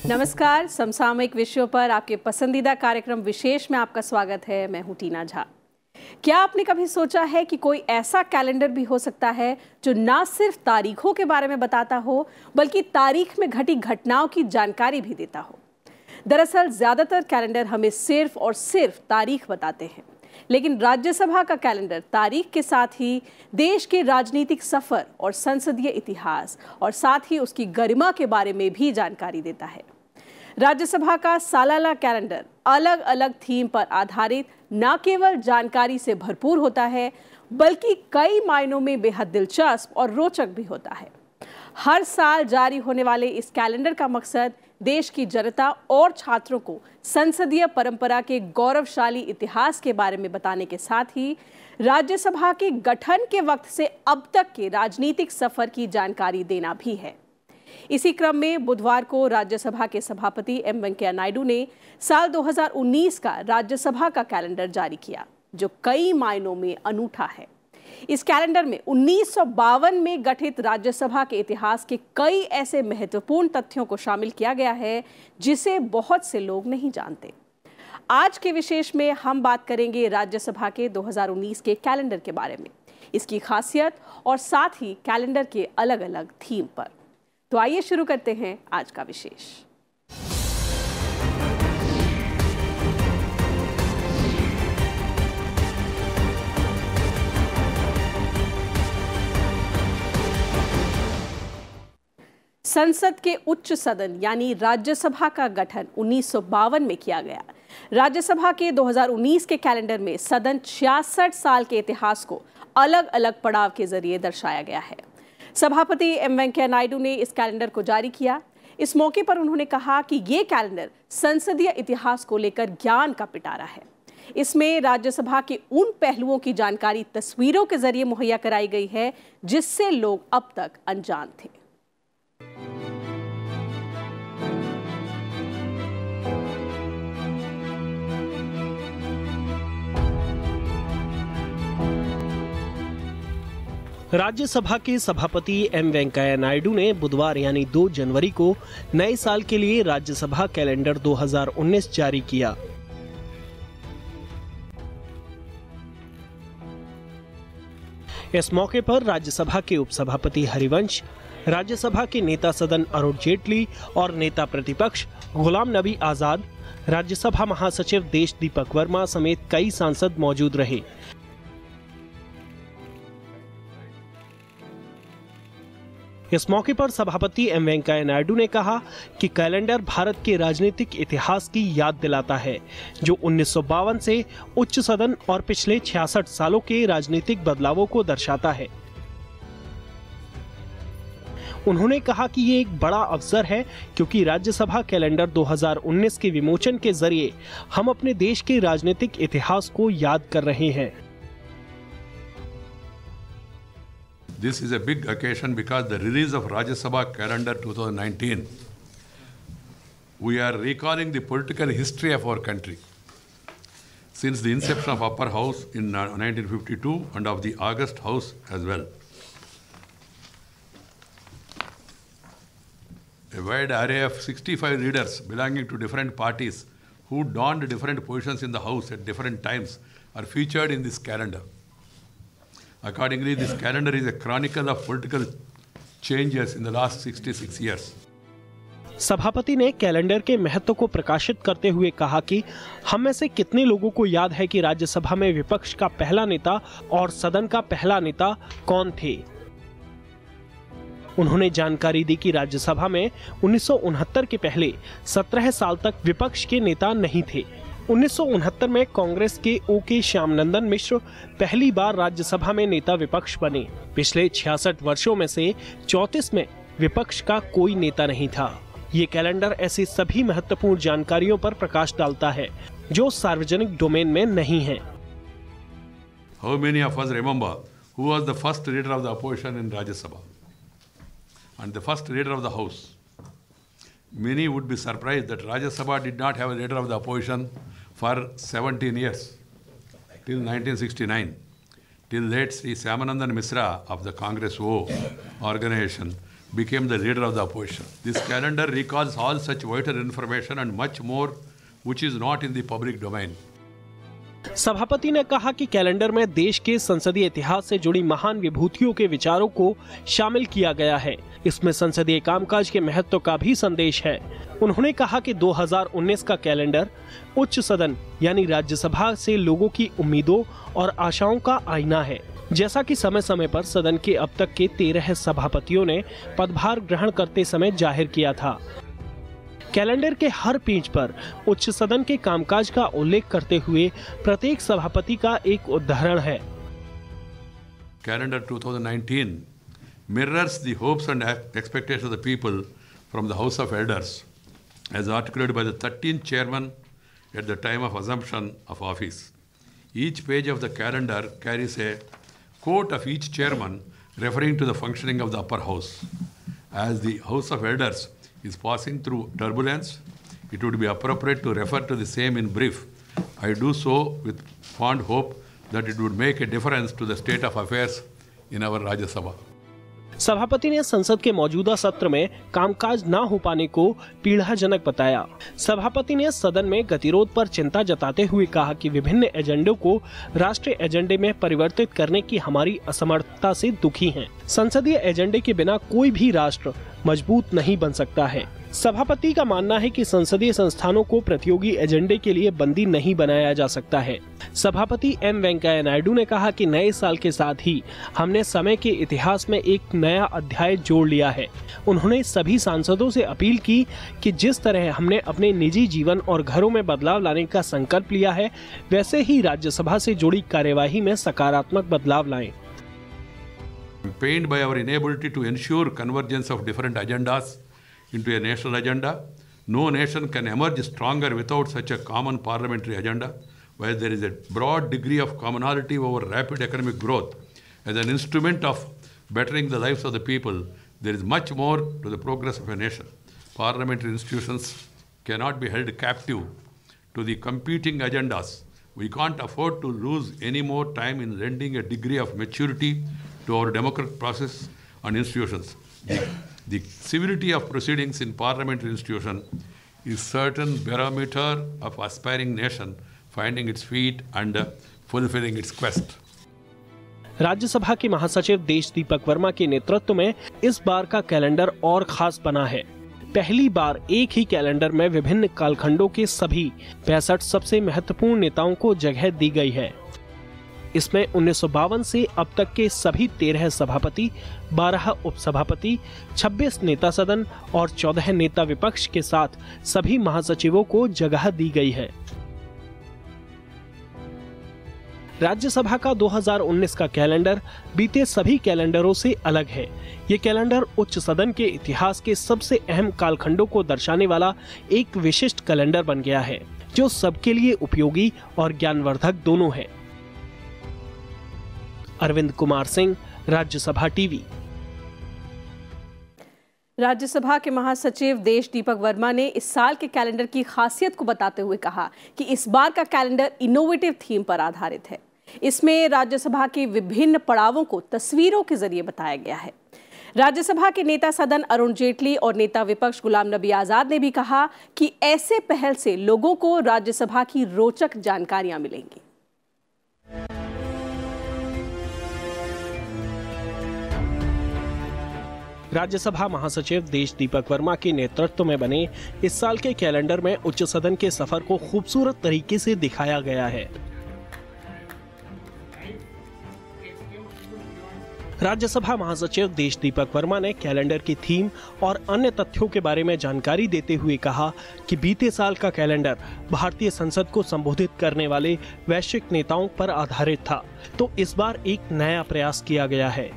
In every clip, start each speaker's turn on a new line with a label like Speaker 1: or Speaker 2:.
Speaker 1: नमस्कार, समसामयिक विषयों पर आपके पसंदीदा कार्यक्रम विशेष में आपका स्वागत है। मैं हूं टीना झा। क्या आपने कभी सोचा है कि कोई ऐसा कैलेंडर भी हो सकता है जो ना सिर्फ तारीखों के बारे में बताता हो बल्कि तारीख में घटी घटनाओं की जानकारी भी देता हो? दरअसल ज्यादातर कैलेंडर हमें सिर्फ और सिर्फ तारीख बताते हैं, लेकिन राज्यसभा का कैलेंडर तारीख के साथ ही देश के राजनीतिक सफर और संसदीय इतिहास और साथ ही उसकी गरिमा के बारे में भी जानकारी देता है। राज्यसभा का सालाना कैलेंडर अलग अलग थीम पर आधारित न केवल जानकारी से भरपूर होता है बल्कि कई मायनों में बेहद दिलचस्प और रोचक भी होता है। हर साल जारी होने वाले इस कैलेंडर का मकसद देश की जनता और छात्रों को संसदीय परंपरा के गौरवशाली इतिहास के बारे में बताने के साथ ही राज्यसभा के गठन के वक्त से अब तक के राजनीतिक सफर की जानकारी देना भी है। इसी क्रम में बुधवार को राज्यसभा के सभापति एम वेंकैया नायडू ने साल 2019 का राज्यसभा का कैलेंडर जारी किया, जो कई मायनों में अनूठा है। इस कैलेंडर में 1952 में गठित राज्यसभा के इतिहास के कई ऐसे महत्वपूर्ण तथ्यों को शामिल किया गया है जिसे बहुत से लोग नहीं जानते। आज के विशेष में हम बात करेंगे राज्यसभा के 2019 के कैलेंडर के बारे में, इसकी खासियत और साथ ही कैलेंडर के अलग अलग थीम पर। तो आइए शुरू करते हैं आज का विशेष। संसद के उच्च सदन यानी राज्यसभा का गठन 1952 में किया गया। राज्यसभा के 2019 के कैलेंडर में सदन 66 साल के इतिहास को अलग अलग पड़ाव के जरिए दर्शाया गया है। सभापति एम वेंकैया नायडू ने इस कैलेंडर को जारी किया। इस मौके पर उन्होंने कहा कि ये कैलेंडर संसदीय इतिहास को लेकर ज्ञान का पिटारा है। इसमें राज्यसभा के उन पहलुओं की जानकारी तस्वीरों के जरिए मुहैया कराई गई है जिससे लोग अब तक अनजान थे।
Speaker 2: राज्यसभा के सभापति एम वेंकैया नायडू ने बुधवार यानी 2 जनवरी को नए साल के लिए राज्यसभा कैलेंडर 2019 जारी किया। इस मौके पर राज्यसभा के उपसभापति हरिवंश, राज्यसभा के नेता सदन अरुण जेटली और नेता प्रतिपक्ष गुलाम नबी आजाद, राज्यसभा महासचिव देश दीपक वर्मा समेत कई सांसद मौजूद रहे। इस मौके पर सभापति एम वेंकैया नायडू ने कहा कि कैलेंडर भारत के राजनीतिक इतिहास की याद दिलाता है, जो 1952 से उच्च सदन और पिछले 66 सालों के राजनीतिक बदलावों को दर्शाता है। उन्होंने कहा कि ये एक बड़ा अवसर है क्योंकि राज्यसभा कैलेंडर 2019 के विमोचन के जरिए हम अपने देश के राजनीतिक इतिहास को याद कर रहे हैं।
Speaker 3: This is a big occasion because the release of Rajya Sabha calendar 2019, we are recalling the political history of our country since the inception of Upper House in 1952 and of the August House as well. A wide array of 65 leaders belonging to different parties who donned different positions in the House at different times are featured in this calendar. Accordingly, this calendar is a chronicle of political changes in the last 66 years.
Speaker 2: सभापति ने calendar के महत्व को प्रकाशित करते हुए कहा कि हम में से कितने लोगों को याद है कि राज्यसभा में विपक्ष का पहला नेता और सदन का पहला नेता कौन थे। उन्होंने जानकारी दी कि राज्यसभा में 1969 के पहले 17 साल तक विपक्ष के नेता नहीं थे। 1969 में कांग्रेस के ओके श्यामनंदन मिश्र पहली बार राज्यसभा में नेता विपक्ष बने। पिछले 66 वर्षों में से 34 में विपक्ष का कोई नेता नहीं था। ये कैलेंडर ऐसी सभी महत्वपूर्ण जानकारियों पर प्रकाश डालता है जो सार्वजनिक डोमेन में नहीं है।
Speaker 3: How many of us remember who was the first leader of the opposition in Rajya Sabha and the first leader of the House? Many would be surprised that Rajya Sabha did not have a leader of the opposition for 17 years, till 1969, till late Sri Shyamanandan Misra of the Congress O organization became the leader of the opposition. This calendar recalls all such vital information and much more which is not in the public domain.
Speaker 2: सभापति ने कहा कि calendar में देश के संसदीय इतिहास से जुड़ी महान विभूतियों के विचारों को शामिल किया गया है। इसमें संसदीय कामकाज के महत्व का भी संदेश है। उन्होंने कहा कि 2019 का कैलेंडर उच्च सदन यानी राज्यसभा से लोगों की उम्मीदों और आशाओं का आईना है। जैसा कि समय समय पर सदन के अब तक के 13 सभापतियों ने पदभार ग्रहण करते समय जाहिर किया था। कैलेंडर के हर पेज पर उच्च सदन के कामकाज का उल्लेख करते हुए प्रत्येक सभापति का एक उदाहरण है।
Speaker 3: Calendar 2019 mirrors the hopes and expectations of the people from the House of Elders, as articulated by the 13th chairman at the time of assumption of office. Each page of the calendar carries a quote of each chairman referring to the functioning of the upper house. As the House of Elders is passing through turbulence, it would be appropriate to refer to the same in brief. I do so with fond hope that it would make a difference to the state of affairs in our Rajya Sabha.
Speaker 2: सभापति ने संसद के मौजूदा सत्र में कामकाज न हो पाने को पीड़ाजनक बताया। सभापति ने सदन में गतिरोध पर चिंता जताते हुए कहा कि विभिन्न एजेंडों को राष्ट्रीय एजेंडे में परिवर्तित करने की हमारी असमर्थता से दुखी हैं। संसदीय एजेंडे के बिना कोई भी राष्ट्र मजबूत नहीं बन सकता है। सभापति का मानना है कि संसदीय संस्थानों को प्रतियोगी एजेंडे के लिए बंदी नहीं बनाया जा सकता है। सभापति एम वेंकैया नायडू ने कहा कि नए साल के साथ ही हमने समय के इतिहास में एक नया अध्याय जोड़ लिया है। उन्होंने सभी सांसदों से अपील की कि जिस तरह हमने अपने निजी जीवन और घरों में बदलाव लाने का संकल्प लिया है, वैसे ही राज्यसभा से जुड़ी कार्यवाही में सकारात्मक बदलाव लाएं।
Speaker 3: Pained by our inability to ensure convergence of different agendas into a national agenda, no nation can emerge stronger without such a common parliamentary agenda, where there is a broad degree of commonality over rapid economic growth. As an instrument of bettering the lives of the people, there is much more to the progress of a nation. Parliamentary institutions cannot be held captive to the competing agendas. We can't afford to lose any more time in lending a degree of maturity to our democratic process and institutions. The civility of proceedings in parliamentary institution is certain barometer of aspiring nation finding its feet and fulfilling its quest.
Speaker 2: Rajya Sabha के महासचिव देश दीपक वर्मा के नेतृत्व में इस बार का calendar और खास बना है। पहली बार एक ही कैलेंडर में विभिन्न कालखंडों के सभी 65 सबसे महत्वपूर्ण नेताओं को जगह दी गई है। इसमें 1952 से अब तक के सभी 13 सभापति, 12 उपसभापति, 26 नेता सदन और 14 नेता विपक्ष के साथ सभी महासचिवों को जगह दी गई है। राज्यसभा का 2019 का कैलेंडर बीते सभी कैलेंडरों से अलग है। ये कैलेंडर उच्च सदन के इतिहास के सबसे अहम कालखंडों को दर्शाने वाला एक विशिष्ट कैलेंडर बन गया है, जो सबके लिए उपयोगी और ज्ञानवर्धक दोनों है। अरविंद कुमार सिंह, राज्यसभा टीवी।
Speaker 1: राज्यसभा के महासचिव देश दीपक वर्मा ने इस साल के कैलेंडर की खासियत को बताते हुए कहा कि इस बार का कैलेंडर इनोवेटिव थीम पर आधारित है। इसमें राज्यसभा के विभिन्न पड़ावों को तस्वीरों के जरिए बताया गया है। राज्यसभा के नेता सदन अरुण जेटली और नेता विपक्ष गुलाम नबी आजाद ने भी कहा कि ऐसे पहल से लोगों को राज्यसभा की रोचक जानकारियां मिलेंगी।
Speaker 2: राज्यसभा महासचिव देश दीपक वर्मा के नेतृत्व में बने इस साल के कैलेंडर में उच्च सदन के सफर को खूबसूरत तरीके से दिखाया गया है। राज्यसभा महासचिव देश दीपक वर्मा ने कैलेंडर की थीम और अन्य तथ्यों के बारे में जानकारी देते हुए कहा कि बीते साल का कैलेंडर भारतीय संसद को संबोधित करने वाले वैश्विक नेताओं पर आधारित था, तो इस बार एक नया प्रयास किया गया है।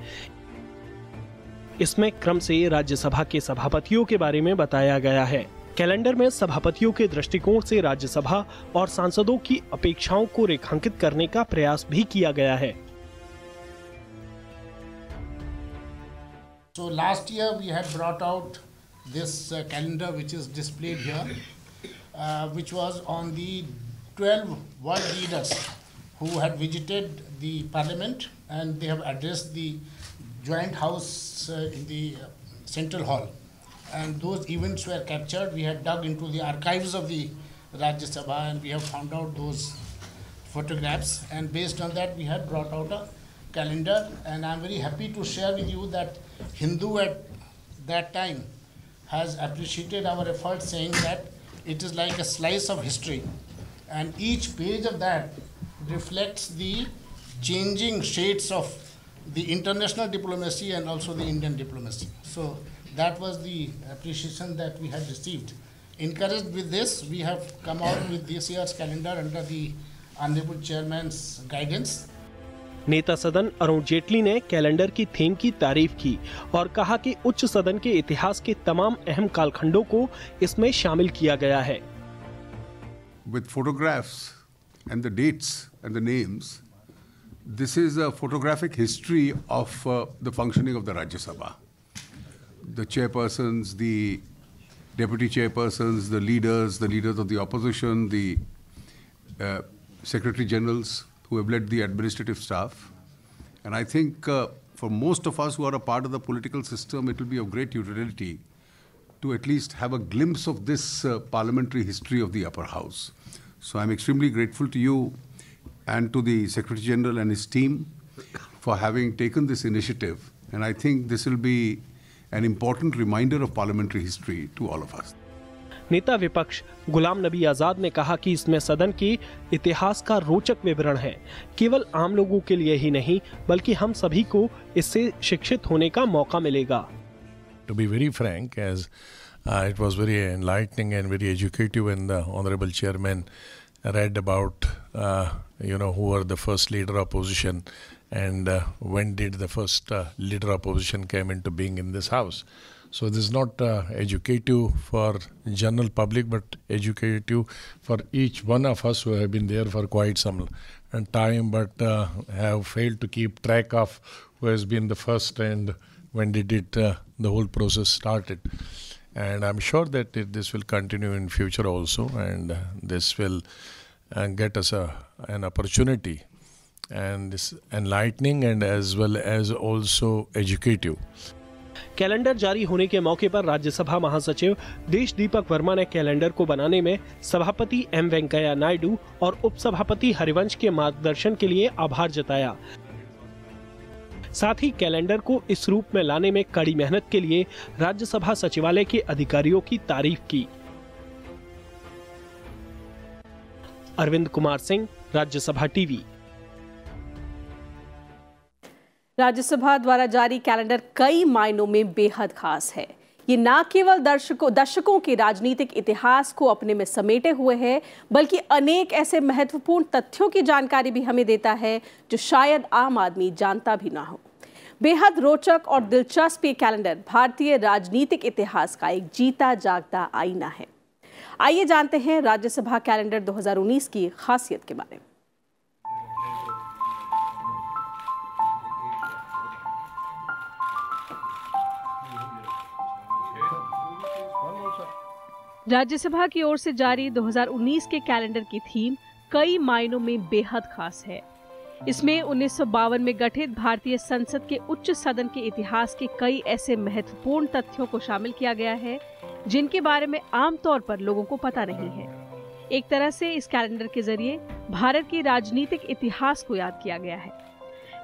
Speaker 2: इसमें क्रम से राज्यसभा के सभापतियों के बारे में बताया गया है। कैलेंडर में सभापतियों के दृष्टिकोण से राज्यसभा और सांसदों की अपेक्षाओं को रेखांकित करने का प्रयास भी किया गया है।
Speaker 4: So last year we had brought out this calendar which is displayed here, which was on the 12 world leaders who had visited the parliament and they have addressed the joint house in the Central Hall. And those events were captured. We had dug into the archives of the Rajya Sabha and we have found out those photographs. And based on that, we had brought out a calendar. And I'm very happy to share with you that Hindu at that time has appreciated our efforts, saying that it is like a slice of history. And each page of that reflects the changing shades of the international diplomacy and also the Indian diplomacy. So that was the appreciation that we had received. Encouraged with this, we have come out with this year's calendar under the Honorable Chairman's guidance.
Speaker 2: नेता सदन अरुण जेटली ने calendar की theme की तारीफ की और कहा कि उच्च सदन के इतिहास के तमाम अहम कालखंडों को इसमें शामिल किया गया है.
Speaker 5: With photographs and the dates and the names, this is a photographic history of the functioning of the Rajya Sabha. The chairpersons, the deputy chairpersons, the leaders of the opposition, the secretary generals who have led the administrative staff. And I think for most of us who are a part of the political system, it will be of great utility to at least have a glimpse of this parliamentary history of the upper house. So I'm extremely grateful to you and to the Secretary General and his team for having taken this initiative. And I think this will be an important reminder of parliamentary history to all of us.
Speaker 2: नेता विपक्ष गुलाम नबी आजाद ने कहा कि इसमें सदन के इतिहास का रोचक विवरण है. केवल आम लोगों के लिए ही नहीं बल्कि हम सभी को इससे शिक्षित होने का मौका मिलेगा.
Speaker 6: To be very frank, as it was very enlightening and very educative when the Honorable Chairman read about who were the first leader of opposition and when did the first leader of opposition came into being in this house. So this is not educative for general public, but educative for each one of us who have been there for quite some time, but have failed to keep track of who has been the first and when did it the whole process started. And I'm sure that this will continue in future also, and this will get us an opportunity, and this enlightening and as well as also educative.
Speaker 2: Calendar जारी होने के मौके पर राज्यसभा महासचिव देश दीपक वर्मा ने calendar को बनाने में सभापति एम वेंकैया नायडू और उपसभापति हरिवंश के मार्गदर्शन के लिए आभार जताया. साथ ही कैलेंडर को इस रूप में लाने में कड़ी मेहनत के लिए राज्यसभा सचिवालय के अधिकारियों की तारीफ की. अरविंद कुमार सिंह, राज्यसभा टीवी.
Speaker 1: राज्यसभा द्वारा जारी कैलेंडर कई मायनों में बेहद खास है. ये न केवल दशकों के राजनीतिक इतिहास को अपने में समेटे हुए है, बल्कि अनेक ऐसे महत्वपूर्ण तथ्यों की जानकारी भी हमें देता है जो शायद आम आदमी जानता भी ना हो. बेहद रोचक और दिलचस्प ये कैलेंडर भारतीय राजनीतिक इतिहास का एक जीता जागता आईना है. आइए जानते हैं राज्यसभा कैलेंडर 2019 की खासियत के बारे में. राज्यसभा की ओर से जारी 2019 के कैलेंडर की थीम कई मायनों में बेहद खास है. इसमें 1952 में गठित भारतीय संसद के उच्च सदन के इतिहास के कई ऐसे महत्वपूर्ण तथ्यों को शामिल किया गया है जिनके बारे में आमतौर पर लोगों को पता नहीं है. एक तरह से इस कैलेंडर के जरिए भारत के राजनीतिक इतिहास को याद किया गया है.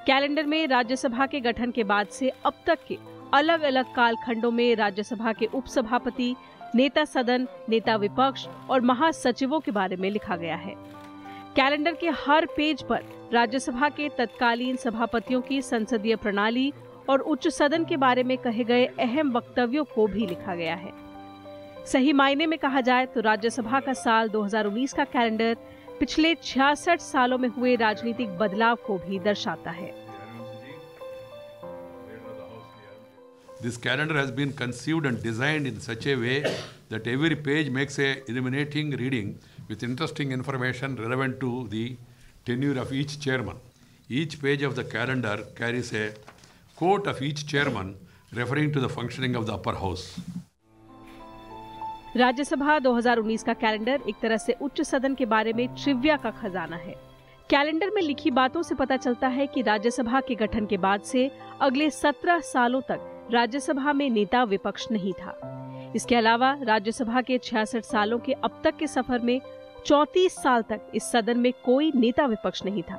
Speaker 1: कैलेंडर में राज्यसभा के गठन के बाद से अब तक के अलग अलग कालखंडों में राज्यसभा के उपसभापति, नेता सदन, नेता विपक्ष और महासचिवों के बारे में लिखा गया है. कैलेंडर के हर पेज पर राज्यसभा के तत्कालीन सभापतियों की संसदीय प्रणाली और उच्च सदन के बारे में कहे गए अहम वक्तव्यों को भी लिखा गया है. सही मायने में कहा जाए तो राज्यसभा का साल 2019 का कैलेंडर पिछले 66 सालों में हुए राजनीतिक बदलाव को भी दर्शाता है.
Speaker 3: This calendar has been conceived and designed in such a way that every page makes a illuminating reading with interesting information relevant to the tenure of each chairman. Each page of the calendar carries a quote of each chairman referring to the functioning of the upper house.
Speaker 1: Rajya Sabha 2019 का calendar एक तरह से उच्च सदन के बारे में trivia का खजाना है. कैलेंडर में लिखी बातों से पता चलता है कि राज्यसभा के गठन के बाद से अगले 17 सालों तक राज्यसभा में नेता विपक्ष नहीं था। इसके अलावा राज्यसभा के 66 सालों के अब तक के सफर में 34 साल तक इस सदन में कोई नेता विपक्ष नहीं था।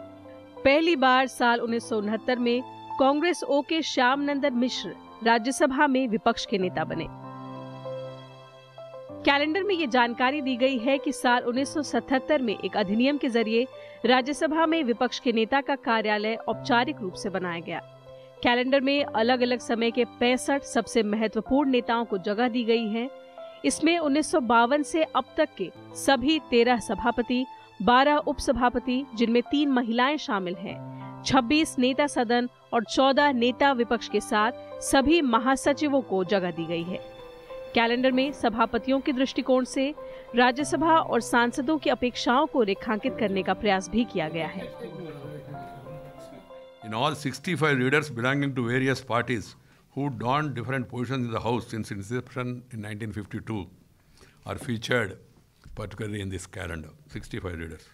Speaker 1: पहली बार साल 1969 में कांग्रेस ओ के श्याम नंदन मिश्र राज्यसभा में विपक्ष के नेता बने। कैलेंडर में ये जानकारी दी गई है कि साल 1977 में एक अधिनियम के जरिए राज्यसभा में विपक्ष के नेता का कार्यालय औपचारिक रूप से बनाया गया। कैलेंडर में अलग अलग समय के 65 सबसे महत्वपूर्ण नेताओं को जगह दी गई है। इसमें 1952 से अब तक के सभी 13 सभापति, 12 उपसभापति जिनमें 3 महिलाएं शामिल हैं, 26 नेता सदन और 14 नेता विपक्ष के साथ सभी महासचिवों को जगह दी गई है। कैलेंडर में सभापतियों के दृष्टिकोण से राज्यसभा और सांसदों की अपेक्षाओं को रेखांकित करने का प्रयास भी किया गया है।
Speaker 3: In all 65 leaders belonging to various parties who donned different positions in the House since inception in 1952 are featured particularly in this calendar. 65 leaders.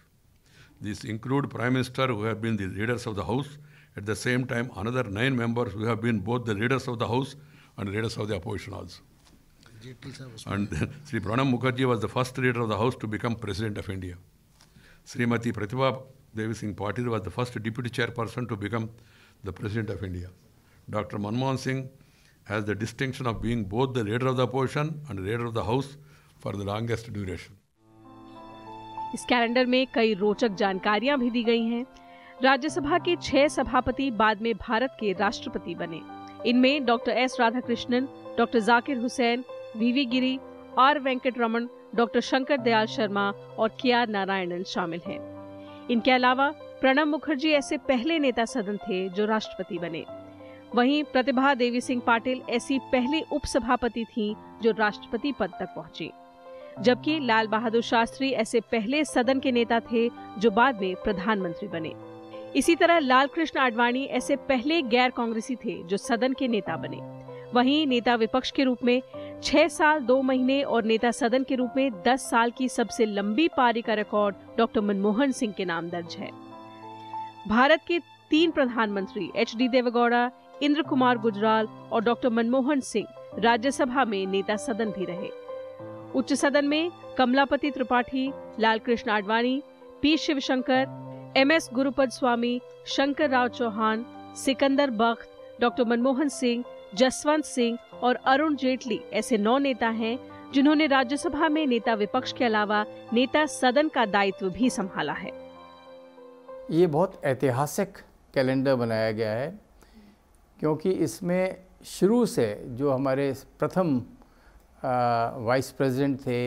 Speaker 3: These include Prime Minister who have been the leaders of the House. At the same time, another 9 members who have been both the leaders of the House and leaders of the opposition also. And Sri Pranab Mukherjee was the first leader of the House to become President of India. Srimati Pratibha Devi Singh Patil was the first deputy chairperson to become the President of India. Dr. Manmohan Singh has the distinction of being both the leader of the opposition and leader of the House for the longest duration.
Speaker 1: इस calendar में कई रोचक जानकारियां भी दी गई हैं। राज्यसभा के 6 सभापति बाद में भारत के राष्ट्रपति बने। इनमें doctor S Radhakrishnan, doctor Zakir Hussain, V V Giri, R Venkataraman, doctor Shankar Dayal Sharma और के आर नारायणन शामिल हैं। इनके अलावा प्रणब मुखर्जी ऐसे पहले नेता सदन थे जो राष्ट्रपति बने। वहीं प्रतिभा देवी सिंह पाटिल ऐसी पहली उपसभापति थीं जो राष्ट्रपति पद तक पहुंची, जबकि लाल बहादुर शास्त्री ऐसे पहले सदन के नेता थे जो बाद में प्रधानमंत्री बने। इसी तरह लाल कृष्ण आडवाणी ऐसे पहले गैर कांग्रेसी थे जो सदन के नेता बने। वहीं नेता विपक्ष के रूप में 6 साल 2 महीने और नेता सदन के रूप में 10 साल की सबसे लंबी पारी का रिकॉर्ड डॉक्टर मनमोहन सिंह के नाम दर्ज है। भारत के 3 प्रधानमंत्री एच.डी. देवेगौड़ा, इंद्र कुमार गुजराल और डॉक्टर मनमोहन सिंह राज्यसभा में नेता सदन भी रहे। उच्च सदन में कमलापति त्रिपाठी, लाल कृष्ण आडवाणी, पी शिवशंकर, एम.एस. गुरुपद स्वामी, शंकर राव चौहान, सिकंदर बख्त, डॉक्टर मनमोहन सिंह, जसवंत सिंह और अरुण जेटली ऐसे 9 नेता हैं जिन्होंने राज्यसभा में नेता विपक्ष के अलावा नेता सदन का दायित्व भी संभाला है।
Speaker 7: ये बहुत ऐतिहासिक कैलेंडर बनाया गया है क्योंकि इसमें शुरू से जो हमारे प्रथम वाइस प्रेसिडेंट थे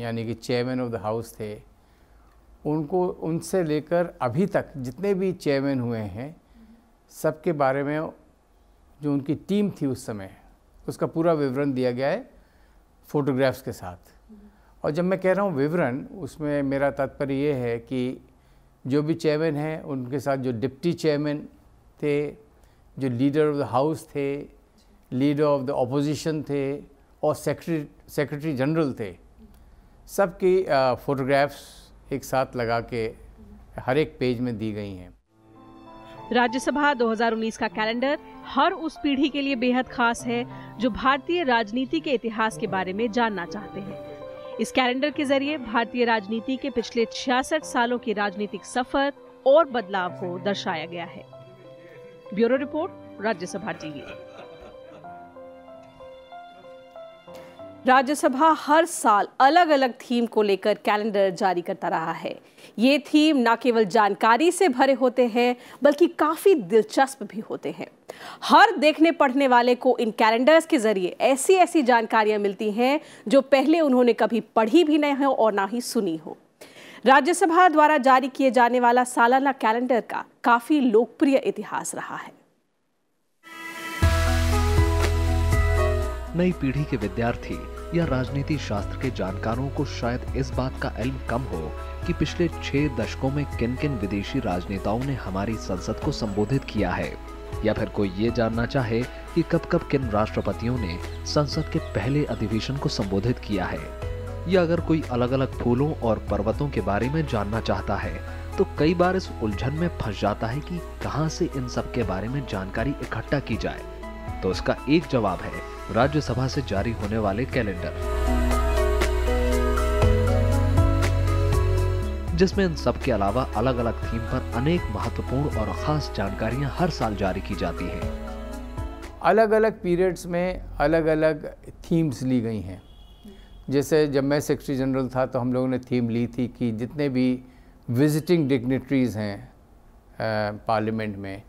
Speaker 7: यानी कि चेयरमैन ऑफ द हाउस थे, उनको उनसे लेकर अभी तक जितने भी चेयरमैन हुए हैं सबके बारे में जो उनकी टीम थी उस समय उसका पूरा विवरण दिया गया है फोटोग्राफ्स के साथ। और जब मैं कह रहा हूँ विवरण, उसमें मेरा तात्पर्य ये है कि जो भी चेयरमैन हैं उनके साथ जो डिप्टी चेयरमैन थे, जो लीडर ऑफ द हाउस थे, लीडर ऑफ द ऑपोजिशन थे और सेक्रेटरी जनरल थे, सबकी फोटोग्राफ्स एक साथ लगा के हर एक पेज में दी गई हैं।
Speaker 1: राज्यसभा 2019 का कैलेंडर हर उस पीढ़ी के लिए बेहद खास है जो भारतीय राजनीति के इतिहास के बारे में जानना चाहते हैं। इस कैलेंडर के जरिए भारतीय राजनीति के पिछले 66 सालों के राजनीतिक सफर और बदलाव को दर्शाया गया है। Bureau report, Rajya Sabha TV.
Speaker 8: Rajya Sabha हर साल अलग अलग थीम को लेकर कैलेंडर जारी करता रहा है। ये थीम न केवल जानकारी से भरे होते हैं बल्कि काफी दिलचस्प भी होते हैं। हर देखने पढ़ने वाले को इन कैलेंडर्स के जरिए ऐसी ऐसी जानकारियां मिलती हैं जो पहले उन्होंने कभी पढ़ी भी नहीं हो और ना ही सुनी हो। राज्यसभा द्वारा जारी किए जाने वाला सालाना कैलेंडर का काफी लोकप्रिय इतिहास रहा है।
Speaker 9: नई पीढ़ी के विद्यार्थी या राजनीति शास्त्र के जानकारों को शायद इस बात का इल्म कम हो कि पिछले 6 दशकों में किन किन विदेशी राजनेताओं ने हमारी संसद को संबोधित किया है, या फिर कोई ये जानना चाहे कि कब कब किन राष्ट्रपतियों ने संसद के पहले अधिवेशन को संबोधित किया है, या अगर कोई अलग अलग फूलों और पर्वतों के बारे में जानना चाहता है तो कई बार इस उलझन में फंस जाता है कि कहां से इन सब के बारे में जानकारी इकट्ठा की जाए। तो इसका एक जवाब है राज्यसभा से जारी होने वाले कैलेंडर, जिसमें इन सब के अलावा अलग अलग थीम पर अनेक महत्वपूर्ण और खास जानकारियां हर साल जारी की जाती हैं।
Speaker 7: अलग अलग पीरियड्स में अलग अलग थीम्स ली गई हैं। जैसे जब मैं सेक्रेटरी जनरल था तो हम लोगों ने थीम ली थी कि जितने भी विजिटिंग डिग्नेटरीज़ हैं पार्लियामेंट में,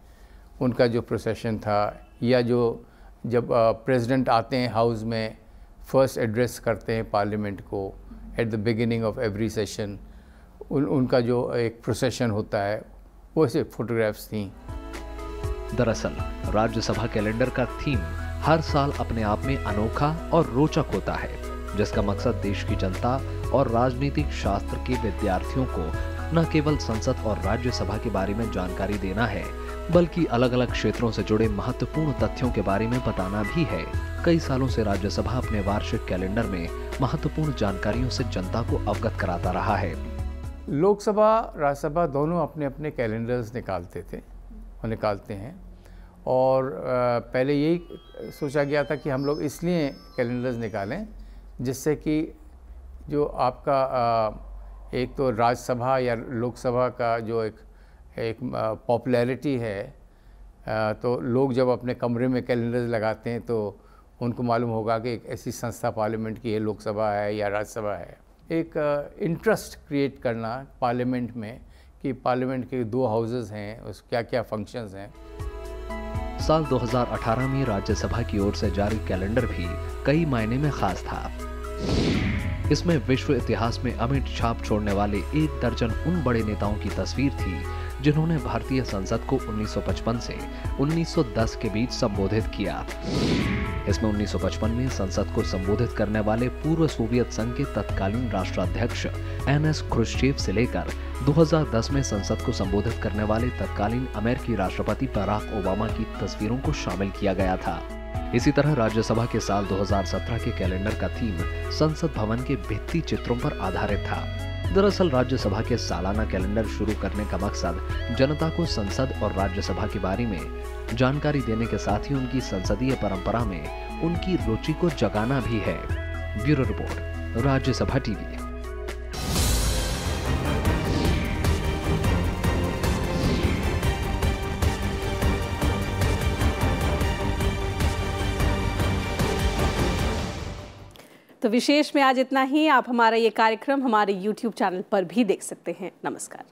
Speaker 7: उनका जो प्रोसेशन था, या जो जब प्रेसिडेंट आते हैं हाउस में फर्स्ट एड्रेस करते हैं पार्लियामेंट को at the beginning of every session, उनका जो एक प्रोसेशन होता है, वो ऐसे फोटोग्राफ्स थी।
Speaker 9: दरअसल राज्यसभा कैलेंडर का थीम हर साल अपने आप में अनोखा और रोचक होता है, जिसका मकसद देश की जनता और राजनीतिक शास्त्र के विद्यार्थियों को न केवल संसद और राज्यसभा के बारे में जानकारी देना है, बल्कि अलग अलग क्षेत्रों से जुड़े महत्वपूर्ण तथ्यों के बारे में बताना भी है। कई सालों से राज्यसभा अपने वार्षिक कैलेंडर में महत्वपूर्ण जानकारियों से जनता को अवगत कराता रहा है।
Speaker 7: लोकसभा राज्यसभा दोनों अपने अपने कैलेंडर्स निकालते थे और निकालते हैं, और पहले यही सोचा गया था कि हम लोग इसलिए कैलेंडर्स निकालें जिससे कि जो आपका एक तो राज्यसभा या लोकसभा का जो एक पॉपुलैरिटी है, तो लोग जब अपने कमरे में कैलेंडर्स लगाते हैं तो उनको मालूम होगा कि एक ऐसी संस्था पार्लियामेंट की है, लोकसभा है या राज्यसभा है। एक इंटरेस्ट क्रिएट करना पार्लियामेंट में कि पार्लियामेंट के 2 हाउसेस हैं, उस क्या क्या फंक्शंस हैं।
Speaker 9: साल 2018 में राज्यसभा की ओर से जारी कैलेंडर भी कई मायने में खास था। इसमें विश्व इतिहास में अमिट छाप छोड़ने वाले 1 दर्जन उन बड़े नेताओं की तस्वीर थी जिन्होंने भारतीय संसद को 1955 से 1910 के बीच संबोधित किया। इसमें 1955 में संसद को संबोधित करने वाले पूर्व सोवियत संघ के तत्कालीन राष्ट्राध्यक्ष एनएस क्रुश्चेव से लेकर 2010 में संसद को संबोधित करने वाले तत्कालीन अमेरिकी राष्ट्रपति बराक ओबामा की तस्वीरों को शामिल किया गया था। इसी तरह राज्यसभा के साल 2017 के कैलेंडर का थीम संसद भवन के भित्ति चित्रों पर आधारित था। दरअसल राज्यसभा के सालाना कैलेंडर शुरू करने का मकसद जनता को संसद और राज्यसभा के बारे में जानकारी देने के साथ ही उनकी संसदीय परंपरा में उनकी रुचि को जगाना भी है। Bureau report, Rajya Sabha TV.
Speaker 1: तो विशेष में आज इतना ही। आप हमारा ये कार्यक्रम हमारे YouTube चैनल पर भी देख सकते हैं। नमस्कार।